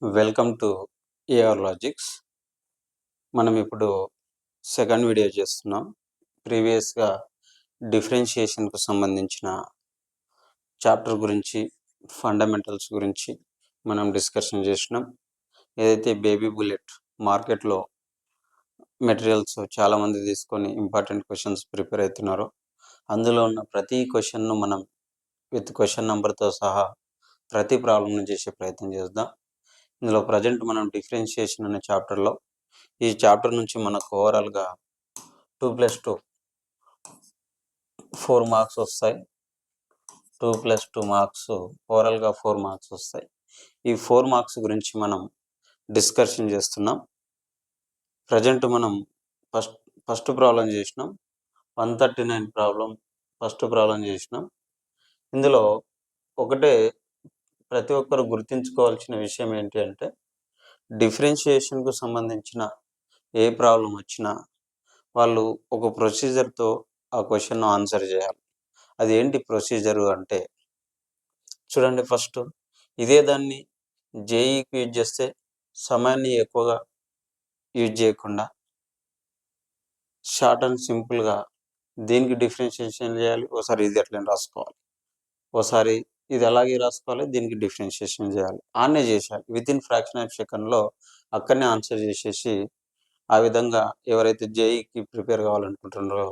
Welcome to AR logics. మనం ఇప్పుడు second video చేస్తున్నాం. ప్రీవియస్గా డిఫరెన్షియేషన్కు సంబంధించిన చాప్టర్ గురించి, ఫండమెంటల్స్ గురించి మనం డిస్కషన్ చేసినాం. ఏదైతే బేబీ బుల్లెట్ మార్కెట్లో మెటీరియల్స్ చాలామంది తీసుకొని ఇంపార్టెంట్ క్వశ్చన్స్ ప్రిపేర్ అవుతున్నారో అందులో ఉన్న ప్రతి క్వశ్చన్ను మనం విత్ క్వశ్చన్ నెంబర్తో సహా ప్రతి ప్రాబ్లంను చేసే ప్రయత్నం చేద్దాం. ఇందులో ప్రజెంట్ మనం డిఫరెన్షియేషన్ అనే చాప్టర్లో ఈ చాప్టర్ నుంచి మనకు ఓవరాల్గా 2+2 4 మార్క్స్ వస్తాయి. 2+2 మార్క్స్ ఓవరాల్గా 4 మార్క్స్ వస్తాయి. ఈ 4 మార్క్స్ గురించి మనం డిస్కషన్ చేస్తున్నాం. ప్రజెంట్ మనం ఫస్ట్ ప్రాబ్లం చేసినాం. 139 ప్రాబ్లం ఫస్ట్ ప్రాబ్లం చేసినాం. ఇందులో ఒకటే ప్రతి ఒక్కరు గుర్తుంచుకోవాల్సిన విషయం ఏంటి అంటే, డిఫరెన్షియేషన్కు సంబంధించిన ఏ ప్రాబ్లం వచ్చినా వాళ్ళు ఒక ప్రొసీజర్తో ఆ క్వశ్చన్ను ఆన్సర్ చేయాలి. అది ఏంటి ప్రొసీజరు అంటే, చూడండి, ఫస్ట్ ఇదే దాన్ని జేఈకి యూజ్ చేస్తే సమయాన్ని ఎక్కువగా యూజ్ చేయకుండా షార్ట్ అండ్ సింపుల్గా దీనికి డిఫరెన్షియేషన్ చేయాలి. ఒకసారి ఇది ఎట్లా రాసుకోవాలి, ఒకసారి ఇది అలాగే రాసుకోవాలి, దీనికి డిఫరెన్షియేషన్ చేయాలి. ఆన్నే చేసేయాలి. వితిన్ ఫ్రాక్షన్ ఆఫ్ సెకండ్లో అక్కడనే ఆన్సర్ చేసేసి ఆ విధంగా ఎవరైతే జేఈకి ప్రిపేర్ కావాలనుకుంటున్నారో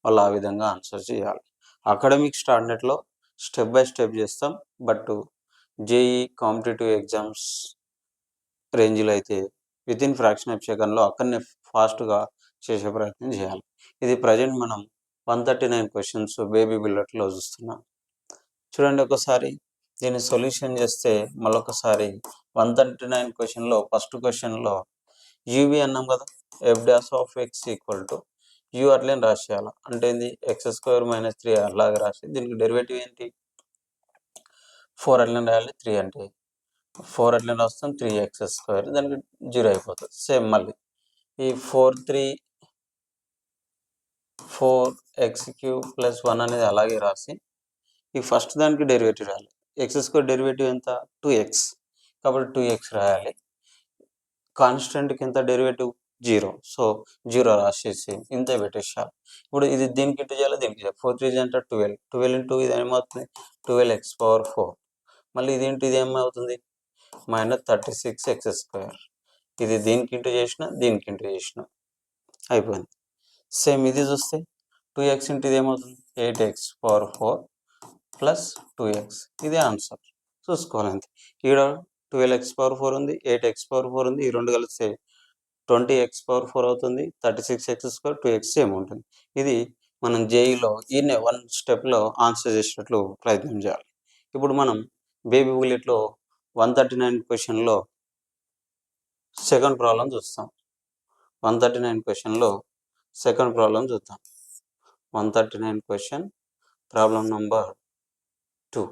వాళ్ళు ఆ విధంగా ఆన్సర్ చేయాలి. అకాడమిక్ స్టాండర్డ్లో స్టెప్ బై స్టెప్ చేస్తాం. బట్ జేఈ కాంపిటేటివ్ ఎగ్జామ్స్ రేంజ్లో అయితే వితిన్ ఫ్రాక్షన్ ఆఫ్ సెకండ్లో అక్కడనే ఫాస్ట్గా చేసే ప్రయత్నం చేయాలి. ఇది ప్రజెంట్ మనం 139 క్వశ్చన్స్ బేబీ బుల్లెట్లో చూస్తున్నాం. చూడండి, ఒకసారి దీన్ని సొల్యూషన్ చేస్తే మళ్ళొకసారి 139 క్వశ్చన్లో ఫస్ట్ క్వశ్చన్లో యూవి అన్నాం కదా, F dash of X equal to you అట్లనే రాసేయాలి. అంటే ఇది x² - 3 అలాగే రాసి దీనికి డెరివేటివ్ ఏంటి 4 అట్లనే రాయాలి. 3 అంటే 4 అట్లనే రాస్తాం, 3x², దానికి 0 అయిపోతుంది. సేమ్ మళ్ళీ ఈ 4x³ + 1 అనేది అలాగే రాసి ఈ ఫస్ట్ దానికి డెరివేటివ్ రాయాలి. x² డెరివేటివ్ ఎంత 2x, కాబట్టి 2x రాయాలి. కాన్స్టెంట్కి ఎంత డెరివేటివ్ 0, సో 0 రాసేసి ఇంత పెట్టేసాలి. ఇప్పుడు ఇది దీనికి ఇంటూ చేయాలి, దీనికి చేయాలి. 4 3 అంటే 12, 12 ఇంటూ ఇది ఏమవుతుంది 12x⁴. మళ్ళీ ఇది ఇంటూ ఇది ఏమవుతుంది -36x². ఇది దీనికి ఇంటూ చేసిన, దీనికి ఇంటూ చేసిన, అయిపోయింది. సేమ్ ఇది చూస్తే 2x ఇంటూ ఇది ఏమవుతుంది 8x⁴ + 2x. ఇదే ఆన్సర్. చూసుకోవాలి అంతే. ఇక్కడ 12x⁴ ఉంది, 8x⁴ ఉంది. ఈ రెండు కలిస్తే 20x⁴ అవుతుంది. 36x², 2x సేమ్ ఉంటుంది. ఇది మనం జేఈలో ఈయనే 1 స్టెప్లో ఆన్సర్ చేసేటట్లు ప్రయత్నం చేయాలి. ఇప్పుడు మనం బేబీ బుల్లెట్లో 139 క్వశ్చన్లో సెకండ్ ప్రాబ్లం చూస్తాం. 139 క్వశ్చన్లో సెకండ్ ప్రాబ్లం చూద్దాం. 139 question problem number 2.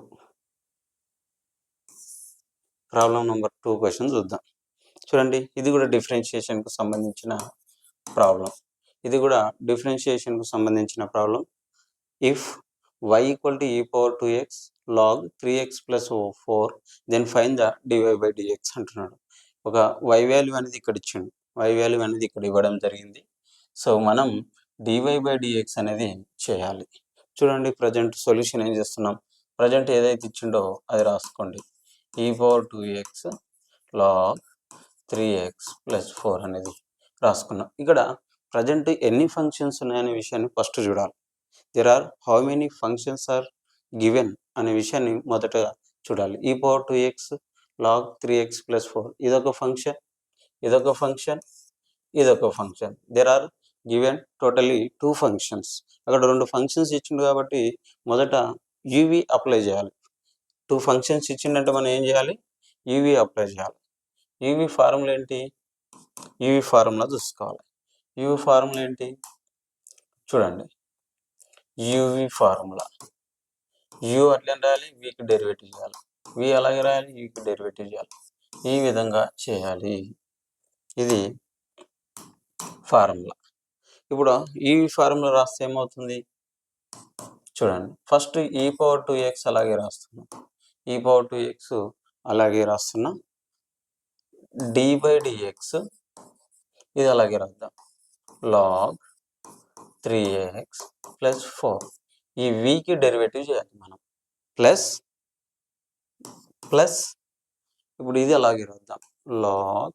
Problem number 2 question చూద్దాం. చూడండి, ఇది కూడా డిఫరెన్షియేషన్కు సంబంధించిన problem. If y = e⁴ log 3x + 4 then find the dy/dx అంటున్నాడు. ఒక y వాల్యూ అనేది ఇక్కడ ఇచ్చిండు, y వాల్యూ అనేది ఇక్కడ ఇవ్వడం జరిగింది. సో మనం dy/dx అనేది చేయాలి. చూడండి, ప్రజెంట్ సొల్యూషన్ ఏం చేస్తున్నాం, ప్రజెంట్ ఏదైతే ఇచ్చిండో అది రాసుకోండి. e⁴ log 3x + 4 అనేది రాసుకున్నాం. ఇక్కడ ప్రజెంట్ ఎన్ని ఫంక్షన్స్ ఉన్నాయనే విషయాన్ని ఫస్ట్ చూడాలి. There are how many functions are given అనే విషయాన్ని మొదటగా చూడాలి. e⁴x log 3x + 4 ఇదొక ఫంక్షన్, ఇదొక ఫంక్షన్, ఇదొక function. There are given totally 2 functions. అక్కడ 2 ఫంక్షన్స్ ఇచ్చిండు కాబట్టి మొదట యూవి అప్లై చేయాలి. 2 ఫంక్షన్స్ ఇచ్చిందంటే మనం ఏం చేయాలి, యూవి అప్లై చేయాలి. యూవి ఫార్ములా ఏంటి, యూవి ఫార్ములా చూసుకోవాలి. యూవి ఫార్ములా ఏంటి చూడండి, యూవి ఫార్ములా యూ అట్లనే రాయాలి, వీకి డెరివేటివ్ చేయాలి, వి అలాగే రాయాలి, యూకి డెరివేటివ్ చేయాలి. ఈ విధంగా చేయాలి. ఇది ఫార్ములా. ఇప్పుడు ఈ ఫార్ములా రాస్తే ఏమవుతుంది చూడండి, ఫస్ట్ e⁴x అలాగే రాస్తున్నాం, e⁴x అలాగే రాస్తున్నా. dy by dx ఇది అలాగే రాద్దాం log 3x plus 4 ఈ vకి డెరివేటివ్ చేయాలి మనం ప్లస్ ఇప్పుడు ఇది అలాగే రాద్దాం log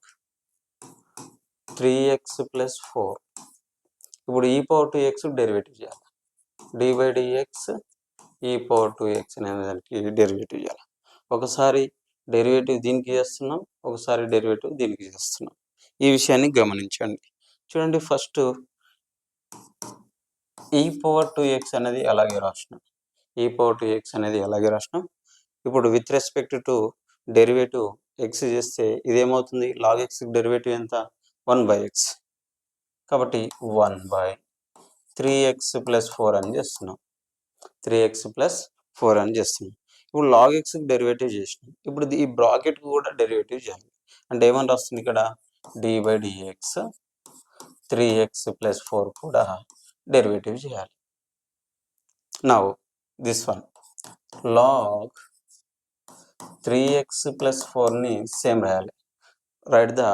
3x plus 4 ఇప్పుడు e power 2x డెరివేటివ్ చేయాలి dy by dx e power 2x అనే దానికి డెరివేటివ్ చేయాలి ఒకసారి డెరివేటివ్ దీనికి చేస్తున్నాం ఒకసారి డెరివేటివ్ దీనికి చేస్తున్నాం ఈ విషయాన్ని గమనించండి చూడండి ఫస్ట్ e power 2x అనేది అలాగే రాసినాం e power 2x అనేది అలాగే రాసినాం ఇప్పుడు with respect to derivative x చేస్తే ఇదేమవుతుంది log x డెరివేటివ్ ఎంత 1/x కాబట్టి 1/3x plus 4 అని చేస్తున్నాం 3x plus 4 అని చేస్తున్నాం ఇప్పుడు log x డెరివేటివ్ చేసినాం ఇప్పుడు ఈ బ్రాకెట్ కూడా డెరివేటివ్ చేయాలి అంటే ఏమని రాస్తుంది ఇక్కడ dy by dx 3x plus 4 కూడా డెరివేటివ్ చేయాలి now this one log 3x plus 4 ని సేమ్ రాయాలి right the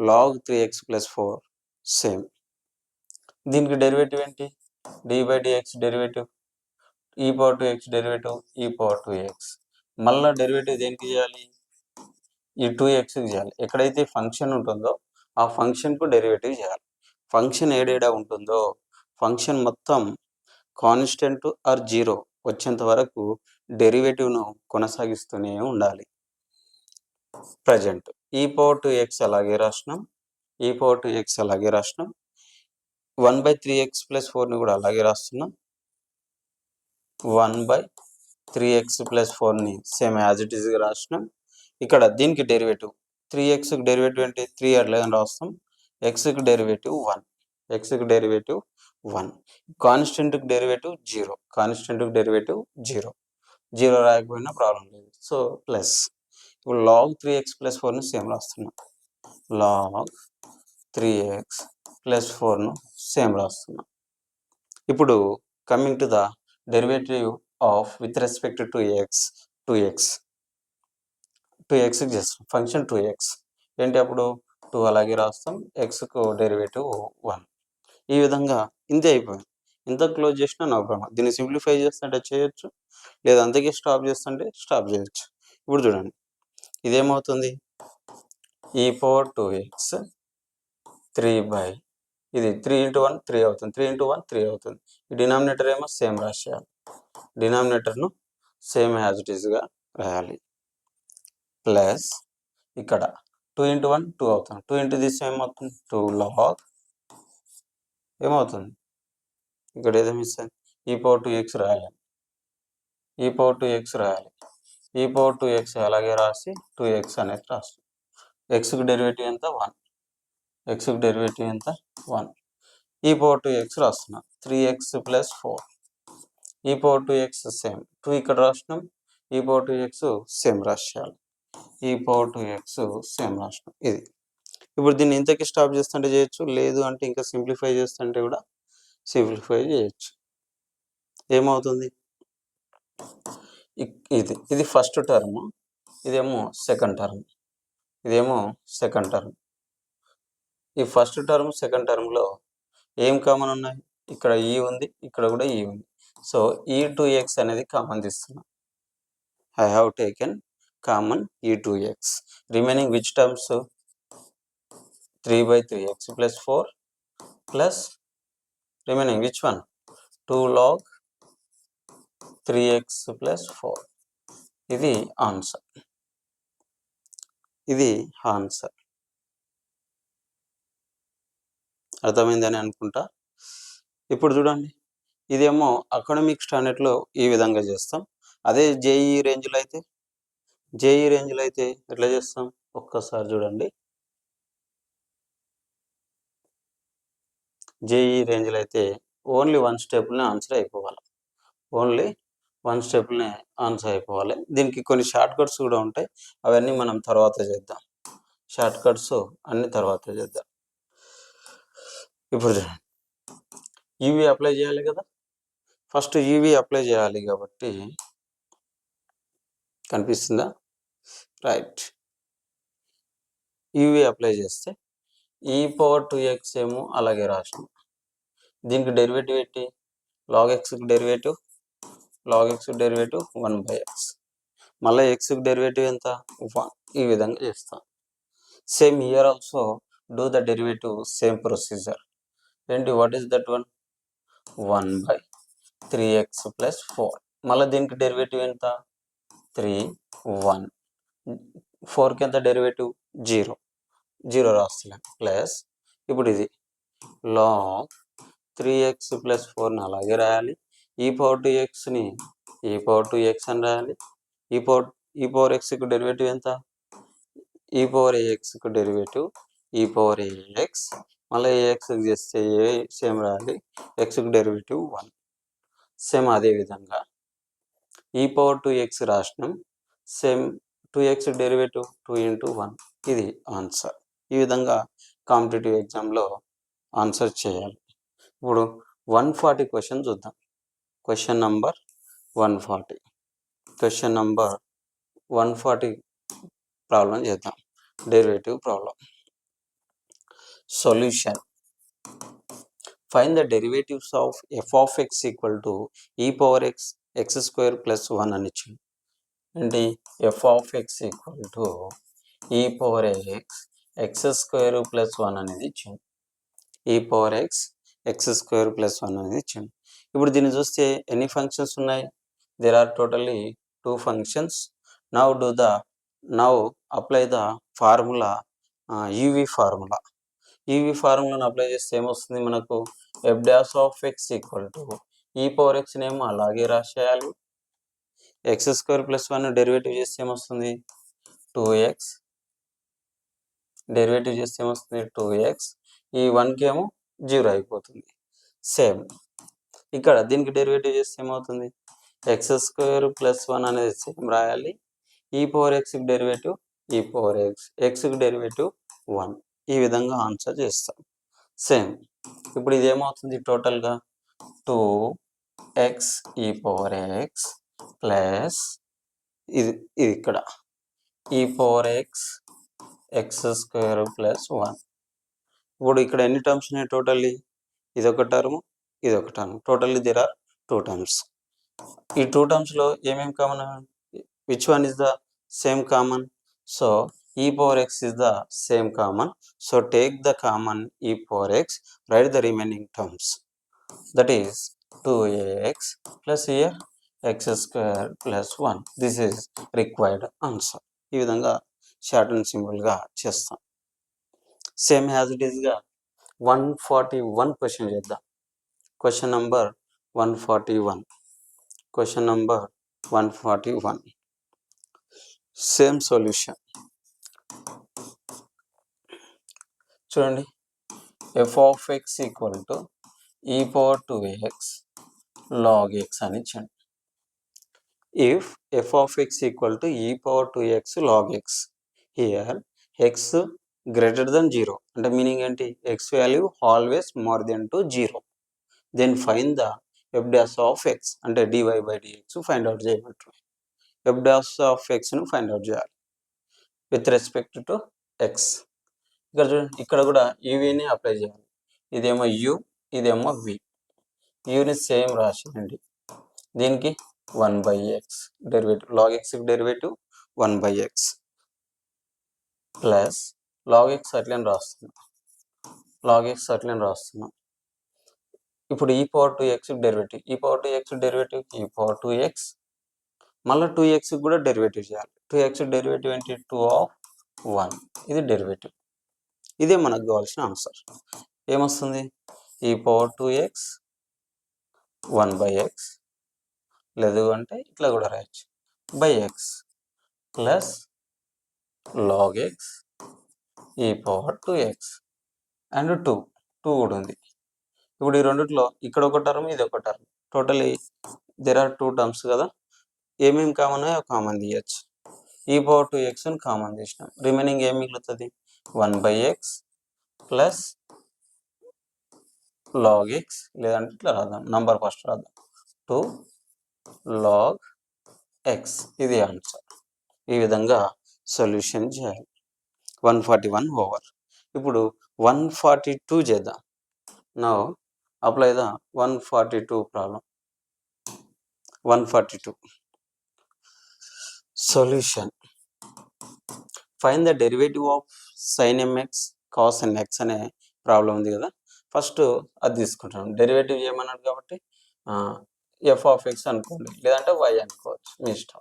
log 3x plus 4 same దీనికి డెరివేటివ్ ఏంటి dy by dx derivative e power 2x derivative e power 2x మళ్ళీ derivative దేనికి చేయాలి ఈ 2x చేయాలి ఎక్కడైతే ఫంక్షన్ ఉంటుందో ఆ ఫంక్షన్కు డెరివేటివ్ చేయాలి ఫంక్షన్ ఏడేడా ఉంటుందో ఫంక్షన్ మొత్తం కాన్స్టెంట్ ఆర్ జీరో వచ్చేంత వరకు డెరివేటివ్ను కొనసాగిస్తూనే ఉండాలి ప్రజెంట్ e power 2x అలాగే రాసినాం e power 2x అలాగే రాసినాం 1/3x plus 4 ని కూడా అలాగే రాస్తున్నాం 1/3x plus 4 ని సేమ్ యాజ్ ఇట్ ఈస్గా రాసినాం ఇక్కడ దీనికి డెరివేటివ్ 3x డెరివేటివ్ అంటే 3 అట్లా రాస్తాం xకి డెరివేటివ్ 1 xకి డెరివేటివ్ 1 కాన్స్టెంట్కి డెరివేటివ్ 0 కాన్స్టెంట్కి డెరివేటివ్ 0 రాయకపోయినా ప్రాబ్లం లేదు సో ప్లస్ ఇప్పుడు log 3x plus 4 ను సేమ్ రాస్తున్నాం log 3x plus 4 ను సేమ్ రాస్తున్నాం ఇప్పుడు coming to the derivative of with respect to x 2x చేస్తాం ఫంక్షన్ 2x ఏంటి అప్పుడు 2 అలాగే రాస్తాం xకు డెరివేటివ్ 1 ఈ విధంగా ఇంతే అయిపోయింది ఇంత క్లోజ్ చేసినా నో ప్రాబ్లం దీన్ని సింప్లిఫై చేస్తుంటే చేయొచ్చు లేదా అంతకే స్టాప్ చేస్తుంటే స్టాప్ చేయొచ్చు ఇప్పుడు చూడండి ఇదేమవుతుంది e power 2x 3 ఇది 3 into 1 3 అవుతుంది 3 into 1 3 అవుతుంది ఈ డినామినేటర్ ఏమో సేమ్ రాసేయాలి డినామినేటర్ను సేమ్ యాజ్ ఇట్ ఈస్గా రాయాలి ప్లస్ ఇక్కడ 2 into 1 2 అవుతుంది 2 into దిస్ ఏమవుతుంది 2 log ఏమవుతుంది ఇక్కడ ఏదో మిస్ అయింది e power 2x రాయాలి e power 2x రాయాలి e power 2x అలాగే రాసి 2x అనేది రాస్తాం xకి డెరివేటివ్ ఎంత 1 xకి డెరివేటివ్ ఎంత 1 e power 2x రాస్తున్నాం 3x plus 4 e power 2x same 2 ఇక్కడ రాసినాం e power 2x సేమ్ రాసేయాలి e power 2x సేమ్ రాసినాం ఇది ఇప్పుడు దీన్ని ఇంతకి స్టాప్ చేస్తుంటే చేయొచ్చు లేదు అంటే ఇంకా సింప్లిఫై చేస్తుంటే కూడా సింప్లిఫై చేయొచ్చు ఏమవుతుంది ఇది ఫస్ట్ టర్మ్ ఇదేమో సెకండ్ టర్మ్ ఈ ఫస్ట్ టర్మ్ సెకండ్ టర్మ్లో ఏం కామన్ ఉన్నాయి ఇక్కడ ఈ ఉంది ఇక్కడ కూడా ఈ ఉంది సో e2x అనేది కామన్ తీస్తున్నాం I have taken common e2x remaining which terms 3/3x plus 4 plus remaining which one 2 log 3x plus 4 ఇది ఆన్సర్ అర్థమైందని అనుకుంటా ఇప్పుడు చూడండి ఇదేమో అకాడమిక్ స్టాండర్డ్లో ఈ విధంగా చేస్తాం అదే జేఈ రేంజ్లో అయితే ఎట్లా చేస్తాం ఒక్కసారి చూడండి జేఈ రేంజ్లో అయితే ఓన్లీ 1 స్టెప్నే ఆన్సర్ అయిపోవాలి దీనికి కొన్ని షార్ట్ కట్స్ కూడా ఉంటాయి అవన్నీ మనం తర్వాత చేద్దాం ఇప్పుడు ఈవీ అప్లై చేయాలి కదా ఫస్ట్ ఈవీ అప్లై చేయాలి కాబట్టి కనిపిస్తుందా రైట్ ఇవి అప్లై చేస్తే e⁴ ఏమో అలాగే రాసినాం. దీనికి డెరివేటివ్ ఏంటి? log xకి డెరివేటివ్ 1/x. మళ్ళీ xకి డెరివేటివ్ ఎంత? 1. ఈ విధంగా చేస్తాం. Same here also do the derivative same procedure. ఏంటి? What is that one? 1/3x + 4. మళ్ళీ దీనికి డెరివేటివ్ ఎంత? 3, 1. 4కి ఎంత డెరివేటివ్? 0 రాస్తున్నాం. ప్లస్ ఇప్పుడు ఇది log 3x + 4ని అలాగే రాయాలి. e⁴ని e⁴x అని రాయాలి. e⁴xకి డెరివేటివ్ ఎంత? e⁴axకి డెరివేటివ్ e⁴ax. మళ్ళీ axకి చేస్తే సేమ్ రాయాలి. xకి డెరివేటివ్ 1. సేమ్ అదే విధంగా e⁴x రాసినాం. Same 2x derivative 2 × 1. ఇది ఆన్సర్. ఈ విధంగా కాంపిటేటివ్ ఎగ్జామ్లో ఆన్సర్ చేయాలి. ఇప్పుడు 140 క్వశ్చన్ చూద్దాం. Question number 140. Question number 140 problem చేద్దాం. Derivative problem. Solution. Find the derivatives of f of x = e⁴x x² + 1 అని ఇచ్చింది. ఏంటి? f of x = e⁴x x² + 1 అనేది ఇచ్చింది. e⁴x x² + 1 అనేది ఇచ్చింది. ఇప్పుడు దీన్ని చూస్తే ఎన్ని ఫంక్షన్స్ ఉన్నాయి? There are totally 2 functions. Now apply the formula, UV formula. UV ఫార్ములాను అప్లై చేస్తే ఏమొస్తుంది మనకు? f' of x = e⁴x నేమో అలాగే రాసేయాలి. x² + 1 డెరివేటివ్ చేస్తే ఏమొస్తుంది? 2x. డెరివేటివ్ చేస్తే ఏమొస్తుంది? 2x. ఈ 1కి ఏమో 0 అయిపోతుంది. సేమ్ ఇక్కడ దీనికి డెరివేటివ్ చేస్తే ఏమవుతుంది? x² + 1 అనేది సేమ్ రాయాలి. e⁴xకి డెరివేటివ్ e⁴x, xకి డెరివేటివ్ 1. ఈ విధంగా ఆన్సర్ చేస్తాం. సేమ్ ఇప్పుడు ఇది ఏమవుతుంది? టోటల్గా 2x e⁴x ప్లస్ ఇది ఇక్కడ e⁴x x² + 1. ఇప్పుడు ఇక్కడ ఎన్ని టర్మ్స్ ఉన్నాయి టోటల్లీ? ఇదొక టర్మ్, ఇదొక term. Totally there are 2 terms. ఈ 2 termsలో ఏమేమి common? Which one is the same common? So e⁴x is the same common. So take the common e⁴x, write the remaining terms. That is 2ax plus here x² + 1. This is required answer. ఈ విధంగా short and సింపుల్గా చేస్తాం. Same as it ఈస్గా 141 question చేద్దాం. Question number 141. Question number 141. Same solution. చూడండి, f of x = e⁴2x log x అని ఇచ్చాను. If f of x = e⁴2x log x, here x greater than 0 అంటే మీనింగ్ ఏంటి? x value always more then to 0. Then find the f' of x అంటే dy/dx find out చేయమంటారు. f' of xను find out చేయాలి with respect to x. ఇక్కడ చూడండి, ఇక్కడ కూడా యూవీని అప్లై చేయాలి. ఇదేమో u, ఇదేమో v. యూని సేమ్ రాసేయండి. దీనికి 1/x డెరివేటివ్, log xకి derivative 1/x plus log x అట్లనే రాస్తున్నాం. ఇప్పుడు e⁴2x డెరివేటివ్, e⁴2x మళ్ళీ 2x కూడా డెరివేటివ్ చేయాలి. 2x డెరివేటివ్ ఏంటి? 2/1. ఇది డెరివేటివ్. ఇదే మనకు కావాల్సిన ఆన్సర్. ఏమొస్తుంది? e⁴2x 1/x, లేదు అంటే ఇట్లా కూడా రాయొచ్చు, x plus log x e⁴2x and 2 కూడా ఉంది. ఇప్పుడు ఈ రెండిట్లో ఇక్కడ ఒక టర్మ్, ఇది ఒక term. Totally there are 2 terms కదా. ఏమేమి కామన్ అయ్యో కామన్ తీయచ్చు. e⁴2xని కామన్ తీసినాం. రిమైనింగ్ ఏం మిగులుతుంది? 1/x ప్లస్ log x, లేదంటే ఇట్లా రాద్దాం, నంబర్ ఫస్ట్ రాద్దాం, 2 log x. ఇది ఆన్సర్. ఈ విధంగా సొల్యూషన్ చేయాలి. 141 ఓవర్. ఇప్పుడు 142 చేద్దాం. Now apply the 142 problem. 142 solution. Find the derivative of sin mx cos nx అనే ప్రాబ్లం ఉంది కదా. ఫస్ట్ అది తీసుకుంటాం. డెరివేటివ్ చేయమన్నాడు కాబట్టి ఎఫ్ ఆఫ్ ఎక్స్ అనుకోండి, లేదంటే వై అనుకోవచ్చు, మీ ఇష్టం.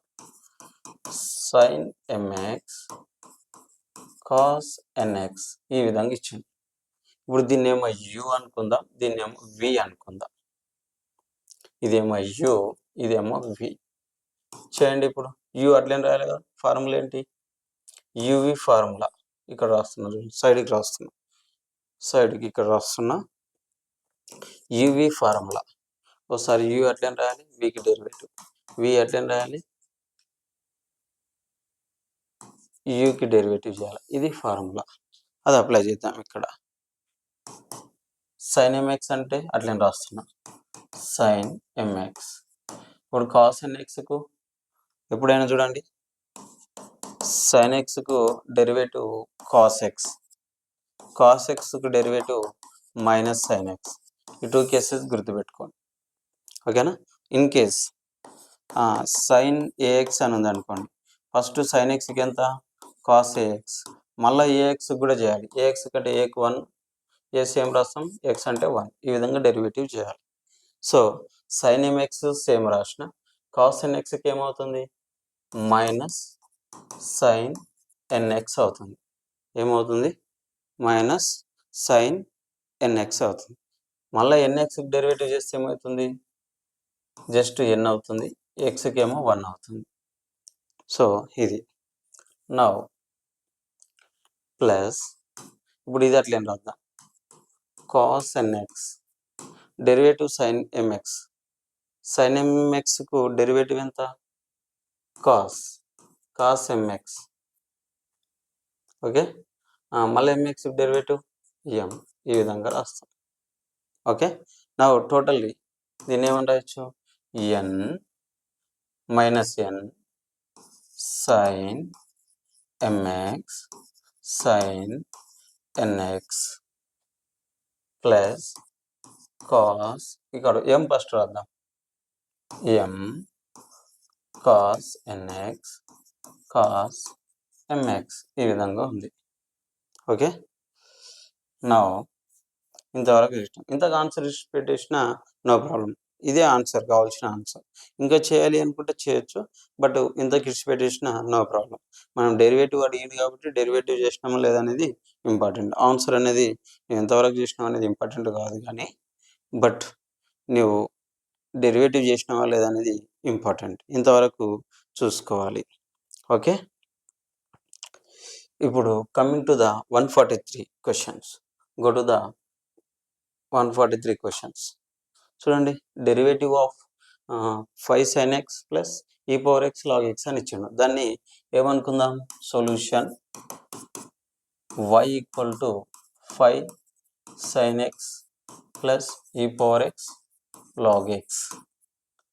sin mx cos nx ఈ విధంగా ఇచ్చింది. ఇప్పుడు దీన్ని ఏమో u అనుకుందాం, దీన్ని ఏమో v అనుకుందాం. ఇదేమో u, ఇదేమో v. చేయండి. ఇప్పుడు u అట్లేం రాయాలి కదా, ఫార్ములా ఏంటి, యువి ఫార్ములా ఇక్కడ రాస్తున్నారు, సైడ్కి రాస్తున్నా, సైడ్కి ఇక్కడ రాస్తున్నా. యువి ఫార్ములా ఒకసారి యు అట్లేం రాయాలి, వికి డెరివేటివ్, వి అట్లేం రాయాలి, యుకి డెరివేటివ్ చేయాలి. ఇది ఫార్ములా, అది అప్లై చేద్దాం. ఇక్కడ sin mx అంటే అట్లేం రాస్తున్నా, sin mx. ఇప్పుడు cos nxకు ఎప్పుడైనా చూడండి, sin xకు డెరివేటివ్ cos x, cos xకు డెరివేటివ్ మైనస్ sin x. ఈ 2 కేసెస్ గుర్తుపెట్టుకోండి, ఓకేనా. ఇన్ కేస్ sin ax అని ఉంది అనుకోండి, ఫస్ట్ sin xకి ఎంత, cos ax, మళ్ళీ ax కూడా చేయాలి. ax కంటే aకి 1, a సేమ్ రాస్తాం, x అంటే 1, ఈ విధంగా డెరివేటివ్ చేయాలి. సో sin mx సేమ్ రాసిన, cos nxకి ఏమవుతుంది, మైనస్ sin nx అవుతుంది. ఏమవుతుంది, మైనస్ sin nx అవుతుంది. మళ్ళీ nxకి డెరివేటివ్ చేస్తే ఏమవుతుంది, జస్ట్ n అవుతుంది, xకి ఏమో 1 అవుతుంది. సో ఇది నౌ ప్లస్, ఇప్పుడు ఇది అట్లేం రాద్దాం, cos nx derivative sin mx, sin mxకు డెరివేటివ్ ఎంత, cos mx, ఓకే. మళ్ళీ mx డెరివేటివ్ m, ఈ విధంగా రాస్తాం. ఓకే. నా టోటల్లీ దీన్ని ఏమని రాయొచ్చు, n minus n sin mx sin nx plus cos, ఇక్కడ m ఫస్ట్ రాద్దాం, m cos nx cos mx, ఈ విధంగా ఉంది. ఓకే. నా ఇంతవరకు ఇష్టం, ఇంతకు ఆన్సర్ పెట్టేసిన నో ప్రాబ్లం, ఇదే ఆన్సర్, కావాల్సిన ఆన్సర్. ఇంకా చేయాలి అనుకుంటే చేయొచ్చు, బట్ ఇంతకు పెట్టేసిన నో ప్రాబ్లం. మనం డెరివేటివ్ అడిగింది కాబట్టి డెరివేటివ్ చేసినామా లేదనేది ఇంపార్టెంట్. ఆన్సర్ అనేది ఎంతవరకు చేసినాం అనేది ఇంపార్టెంట్ కాదు, కానీ బట్ నువ్వు డెరివేటివ్ చేసినావా లేదనేది ఇంపార్టెంట్. ఇంతవరకు చూసుకోవాలి. ఓకే. ఇప్పుడు coming to the 143 questions. Go to the 143 questions. చూడండి, derivative of 5 sin x plus e power x log x అని ఇచ్చిండు. దాన్ని ఏమనుకుందాం, solution y equal to 5 sin x plus e power x log x,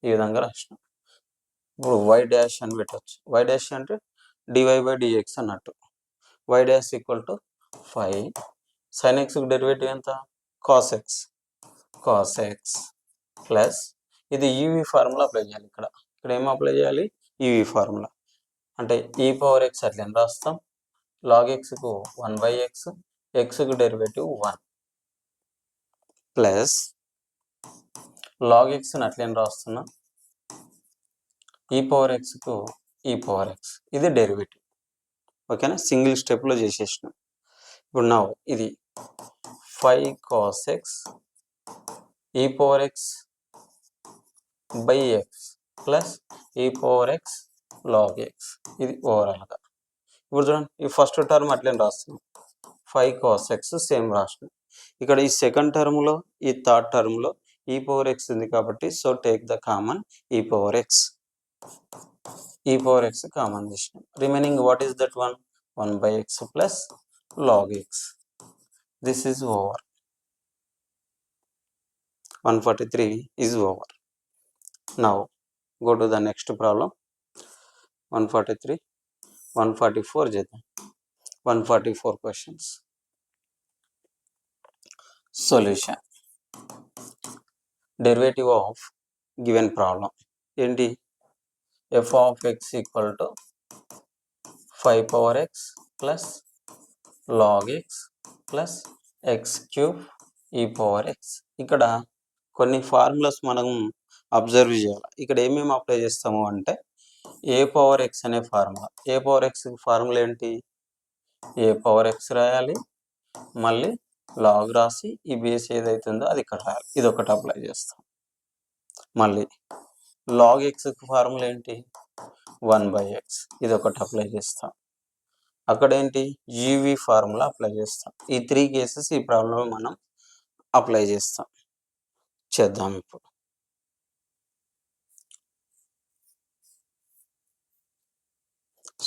ఈ విధంగా రాసినాం. ఇప్పుడు y dash అని పెట్టచ్చు, y డాష్ అంటే dy బై dx అన్నట్టు. y dash equal to 5 sin x derivative ఎంత, cos x ప్లస్ ఇది ఈవి ఫార్ములా అప్లై చేయాలి. ఇక్కడ ఏం అప్లై చేయాలి, ఈవి ఫార్ములా. అంటే ఈ పవర్ ఎక్స్ అట్లా ఎంత రాస్తాం, log xకు 1/x, xకు డెరివేటివ్ 1 ప్లస్ log xని అట్లా ఏం రాస్తున్నా, ఈ పవర్ ఎక్స్కు ఈ పవర్ ఎక్స్, ఇది డెరివేటివ్. ఓకేనా, సింగిల్ స్టెప్లో చేసేసినాం. ఇప్పుడు నా ఇది 5 cos x e power x by x plus e power x log x, ఇది ఓవరాల్గా. ఇప్పుడు చూడండి, ఈ ఫస్ట్ టర్మ్ అట్లేం రాస్తున్నాం, 5 cos x సేమ్ రాసినాం. ఇక్కడ ఈ సెకండ్ టర్మ్లో, ఈ థర్డ్ టర్మ్లో ఈ పవర్ ఎక్స్ ఉంది కాబట్టి, సో టేక్ ద కామన్ ఈ పవర్ ఎక్స్ కామన్ చేసినాం. Remaining what is that one, 1/x plus log x. This is over. 143 is over. Now go to the next problem. 143, 144 చేద్దాం. 144 questions. Solution. Derivative of given problem. ఏంటి? f of x equal to 5 power x plus log x plus x cube e power x. ఇక్కడ కొన్ని formulas మనం observe చేయాలి. ఇక్కడ ఏమేమి apply చేస్తాము అంటే ఏ పవర్ ఎక్స్ అనే ఫార్ములా. ఏ పవర్ ఎక్స్ ఫార్ములా ఏంటి? ఏ పవర్ ఎక్స్ రాయాలి, మళ్ళీ లాగ్ రాసి ఈ బేస్ ఏదైతుందో అది ఇక్కడ రాయాలి. ఇది ఒకటి అప్లై చేస్తాం. మళ్ళీ లాగ్ ఎక్స్ ఫార్ములా ఏంటి? 1/x. ఇది ఒకటి అప్లై చేస్తాం. అక్కడ ఏంటి? జీవి ఫార్ములా అప్లై చేస్తాం. ఈ 3 కేసెస్ ఈ ప్రాబ్లంలో మనం అప్లై చేస్తాం. చేద్దాం ఇప్పుడు.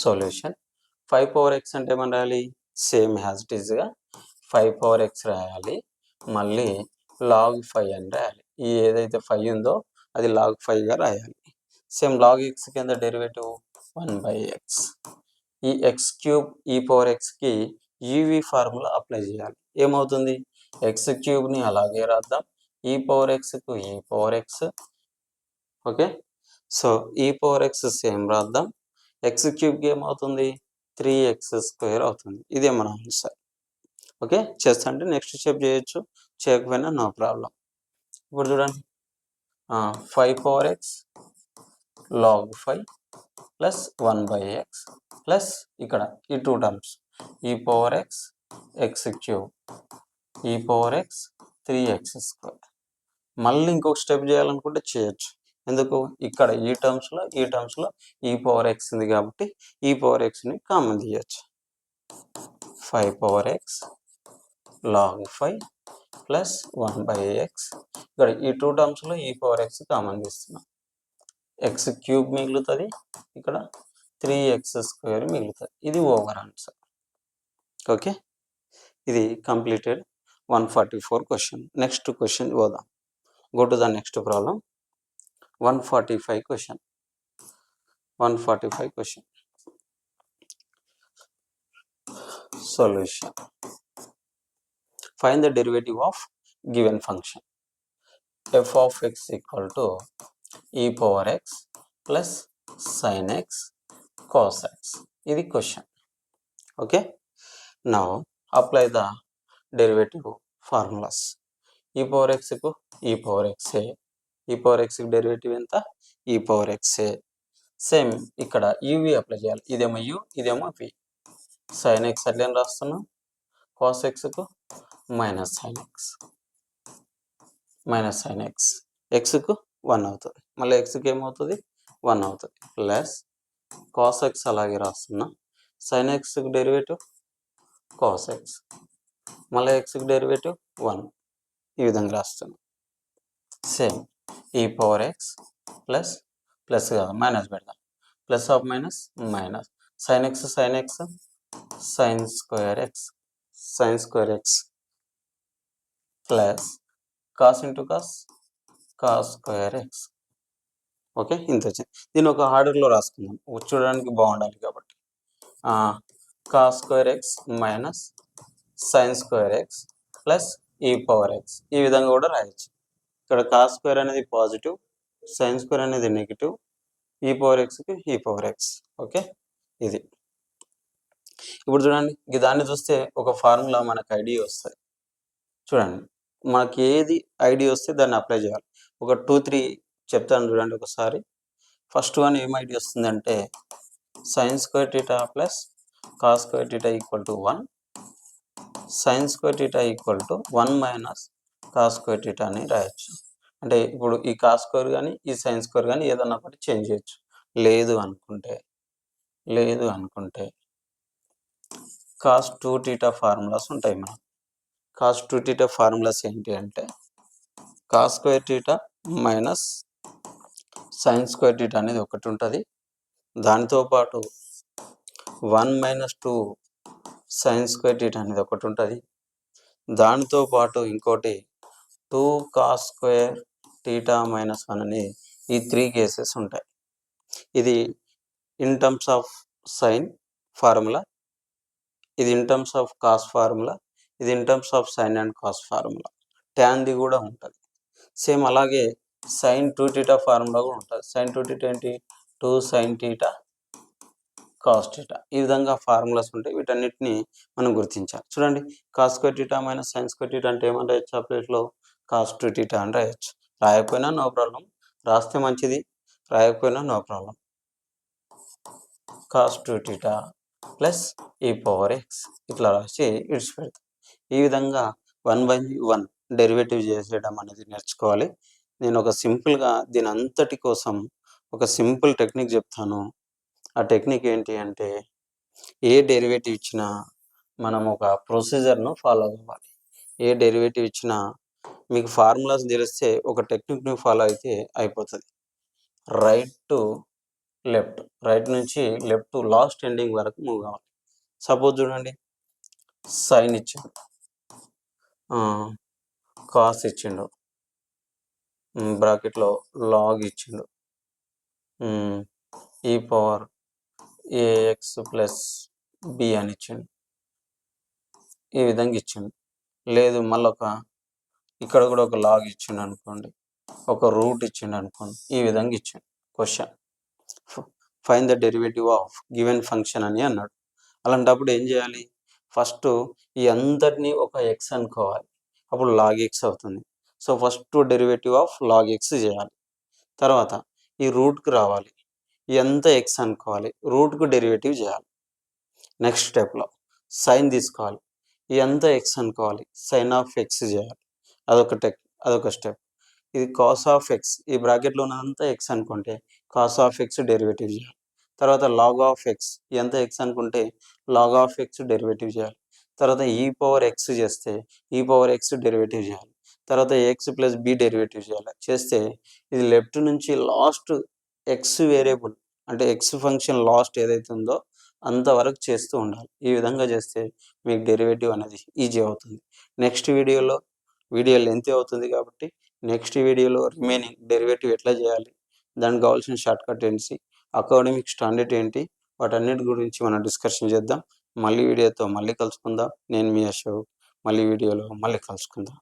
సొల్యూషన్. 5 పవర్ ఎక్స్ అంటే ఏమని రాయాలి? సేమ్ యాజ్ ఇట్ ఈస్గా 5 పవర్ ఎక్స్ రాయాలి, మళ్ళీ లాగ్ 5 అని రాయాలి. ఈ ఏదైతే 5 ఉందో అది లాగ్ 5గా రాయాలి. సేమ్ లాగ్ ఎక్స్ కింద డెరివేటివ్ 1/x. ఈ ఎక్స్ క్యూబ్ ఈ పవర్ ఎక్స్కి ఈవి ఫార్ములా అప్లై చేయాలి. ఏమవుతుంది? ఎక్స్ క్యూబ్ని అలాగే రాద్దాం, ఈ పవర్ ఎక్స్కు e power X. Okay, so ఈ పవర్ ఎక్స్ సేమ్ రాద్దాం. ఎక్స్ క్యూబ్కి ఏమవుతుంది? 3x² అవుతుంది. ఇదే మన ఆన్సర్. ఓకే, చేస్తా అంటే నెక్స్ట్ స్టెప్ చేయొచ్చు, చేయకపోయినా నో ప్రాబ్లం. ఇప్పుడు చూడండి, 5 power x log 5 plus 1/x plus ఇక్కడ ఈ 2 టర్మ్స్ ఈ పవర్ ఎక్స్ ఎక్స్ క్యూబ్ ఈ పవర్ ఎక్స్ 3x². మళ్ళీ ఇంకొక స్టెప్ చేయాలనుకుంటే చేయొచ్చు. ఎందుకు? ఇక్కడ ఈ టర్మ్స్లో ఈ పవర్ ఎక్స్ ఉంది కాబట్టి ఈ పవర్ ఎక్స్ని కామన్ తీయచ్చు. 5 power x log 5 plus 1/x. ఇక్కడ ఈ 2 టర్మ్స్లో ఈ పవర్ ఎక్స్ కామన్ తీస్తున్నాం. ఎక్స్ క్యూబ్ మిగులుతుంది, ఇక్కడ 3x² మిగులుతుంది. ఇది ఓవర్ ఆన్సర్. ఓకే, ఇది కంప్లీటెడ్ 144 క్వశ్చన్. నెక్స్ట్ క్వశ్చన్ పోదాం. Go to the next problem. 145 question. 145 question. Solution. Find the derivative of given function. f of x equal to e power x plus sin x cos x. This is question. Okay. Now apply the derivative formulas. e power x ku e power x a. E power x derivative ఎంత? E power ఎక్సే. Same ఇక్కడ UV apply చేయాలి. ఇదేమో U, ఇదేమో V. Sine x అట్లా రాస్తున్నాం, cos ఎక్స్కు minus sine x, minus sine x. ఎక్స్కు 1 అవుతుంది, మళ్ళీ ఎక్స్కి ఏమవుతుంది? 1 అవుతుంది. ప్లస్ కాస్ ఎక్స్ అలాగే రాస్తున్నాం, సైన్ ఎక్స్కి డెరివేటివ్ కాస్ ఎక్స్, మళ్ళీ ఎక్స్కి డెరివేటివ్ 1. ఈ విధంగా రాస్తున్నాం. సేమ్ ఈ పవర్ ఎక్స్ ప్లస్ ప్లస్ కాదు మైనస్ పెడదాం, plus of minus minus, sine x sine square X plus cos into cos square X. Okay, ఇంత వచ్చింది. దీన్ని ఒక ఆర్డర్లో రాసుకుందాం, చూడడానికి బాగుండాలి కాబట్టి. Cos square X minus sine square X plus e power X. ఈ విధంగా కూడా రాయొచ్చు. ఇక్కడ కాస్ స్క్వేర్ అనేది పాజిటివ్, సైన్ స్క్వేర్ అనేది నెగిటివ్, ఈ పవర్ ఎక్స్కి ఈ పవర్ ఎక్స్. ఓకే, ఇది. ఇప్పుడు చూడండి, దాన్ని చూస్తే ఒక ఫార్ములా మనకు ఐడియా వస్తుంది. చూడండి, మనకి ఏది ఐడియా వస్తే దాన్ని అప్లై చేయాలి. ఒక 2-3 చెప్తాను చూడండి ఒకసారి. ఫస్ట్ వన్ ఏం ఐడియా వస్తుందంటే sine square theta plus cos square theta equal to 1, sine square theta equal to 1 minus cos square theta అని రాయొచ్చు. అంటే ఇప్పుడు ఈ కాస్ స్క్వేర్ కానీ ఈ సైన్ స్క్వేర్ కానీ ఏదన్నా ఒకటి చేంజ్ చేయొచ్చు. లేదు అనుకుంటే కాస్ 2 టీటా ఫార్ములాస్ ఉంటాయి. మనం కాస్ 2 టీటా ఫార్ములాస్ ఏంటి అంటే cos square theta minus sine square theta అనేది ఒకటి ఉంటుంది. దానితో పాటు 1 మైనస్ 2 సైన్ స్క్వేర్ టీటా అనేది ఒకటి ఉంటుంది. దానితో పాటు ఇంకోటి 2 కాస్ స్క్వేర్ టీటా మైనస్ 1 అని ఈ 3 కేసెస్ ఉంటాయి. ఇది in terms of sine formula, ఇది in terms of cos formula, ఇది in terms of sine and cos formula. ట్యాన్ది కూడా ఉంటుంది. సేమ్ అలాగే సైన్ 2θ ఫార్ములా కూడా ఉంటుంది. సైన్ 2θ ఏంటి? 2 sin θ కాస్ θ. ఈ విధంగా ఫార్ములాస్ ఉంటాయి. వీటన్నిటిని మనం గుర్తించాలి. చూడండి, cos square θ minus sine square θ అంటే ఏమని రాయొచ్చు? ఆ ప్లేస్లో కాస్ 2θ అని రాయొచ్చు. రాయకపోయినా నో ప్రాబ్లం, రాస్తే మంచిది, రాయకపోయినా no problem. Cos 2θ plus e power x ఇట్లా రాసి ఇడిచిపెడతాం. ఈ విధంగా 1/1 డెరివేటివ్ చేసేయడం అనేది నేర్చుకోవాలి. నేను ఒక సింపుల్గా దీని అంతటి కోసం ఒక సింపుల్ టెక్నిక్ చెప్తాను. ఆ టెక్నిక్ ఏంటి అంటే, ఏ డెరివేటివ్ ఇచ్చినా మనం ఒక ప్రొసీజర్ను ఫాలో అవ్వాలి. ఏ డెరివేటివ్ ఇచ్చినా మీకు ఫార్ములాస్ తెలిస్తే ఒక టెక్నిక్ని ఫాలో అయితే అయిపోతుంది. రైట్ టు లెఫ్ట్, రైట్ నుంచి లెఫ్ట్ టు లాస్ట్ ఎండింగ్ వరకు మూవ్ కావాలి. సపోజ్ చూడండి, సైన్ ఇచ్చిండు, కాస్ ఇచ్చిండు, బ్రాకెట్లో లాగ్ ఇచ్చిండు, ఈ పవర్ ఏఎక్స్ ప్లస్ బి అని ఇచ్చిండు. ఈ విధంగా ఇచ్చిండు. లేదు మళ్ళీ ఇక్కడ కూడా ఒక లాగ్ ఇచ్చిండు అనుకోండి, ఒక రూట్ ఇచ్చిండు అనుకోండి. ఈ విధంగా ఇచ్చిండు. Question find the derivative of given function అని అన్నాడు. అలాంటప్పుడు ఏం చేయాలి? ఫస్ట్ ఈ అందరినీ ఒక ఎక్స్ అనుకోవాలి, అప్పుడు లాగ్ ఎక్స్ అవుతుంది. So first derivative of log x చేయాలి. తర్వాత ఈ రూట్కి రావాలి, ఎంత ఎక్స్ అనుకోవాలి, రూట్కు డెరివేటివ్ చేయాలి. నెక్స్ట్ స్టెప్లో సైన్ తీసుకోవాలి, ఎంత ఎక్స్ అనుకోవాలి, సైన్ ఆఫ్ ఎక్స్ చేయాలి. అదొక స్టెప్. ఇది కాస్ ఆఫ్ ఎక్స్, ఈ బ్రాకెట్లో ఉన్నదంతా ఎక్స్ అనుకుంటే కాస్ ఆఫ్ ఎక్స్ డెరివేటివ్ చేయాలి. తర్వాత లాగ్ ఆఫ్ ఎక్స్, ఎంత ఎక్స్ అనుకుంటే లాగ్ ఆఫ్ ఎక్స్ డెరివేటివ్ చేయాలి. తర్వాత ఈ పవర్ ఎక్స్ చేస్తే ఈ పవర్ ఎక్స్ డెరివేటివ్ చేయాలి. తర్వాత ఎక్స్ ప్లస్ బి డెరివేటివ్ చేయాలి. చేస్తే ఇది లెఫ్ట్ నుంచి లాస్ట్ ఎక్స్ వేరియబుల్ అంటే ఎక్స్ ఫంక్షన్ లాస్ట్ ఏదైతే ఉందో అంతవరకు చేస్తూ ఉండాలి. ఈ విధంగా చేస్తే మీకు డెరివేటివ్ అనేది ఈజీ అవుతుంది. నెక్స్ట్ వీడియో లెంత్ అవుతుంది కాబట్టి నెక్స్ట్ వీడియోలో రిమైనింగ్ డెరివేటివ్ ఎట్లా చేయాలి, దానికి కావాల్సిన షార్ట్ కట్ ఏంటి, అకాడమిక్ స్టాండర్డ్ ఏంటి, వాటన్నిటి గురించి మనం డిస్కషన్ చేద్దాం. మళ్ళీ వీడియోతో మళ్ళీ కలుసుకుందాం. నేను మీ అశోక్. మళ్ళీ వీడియోలో మళ్ళీ కలుసుకుందాం.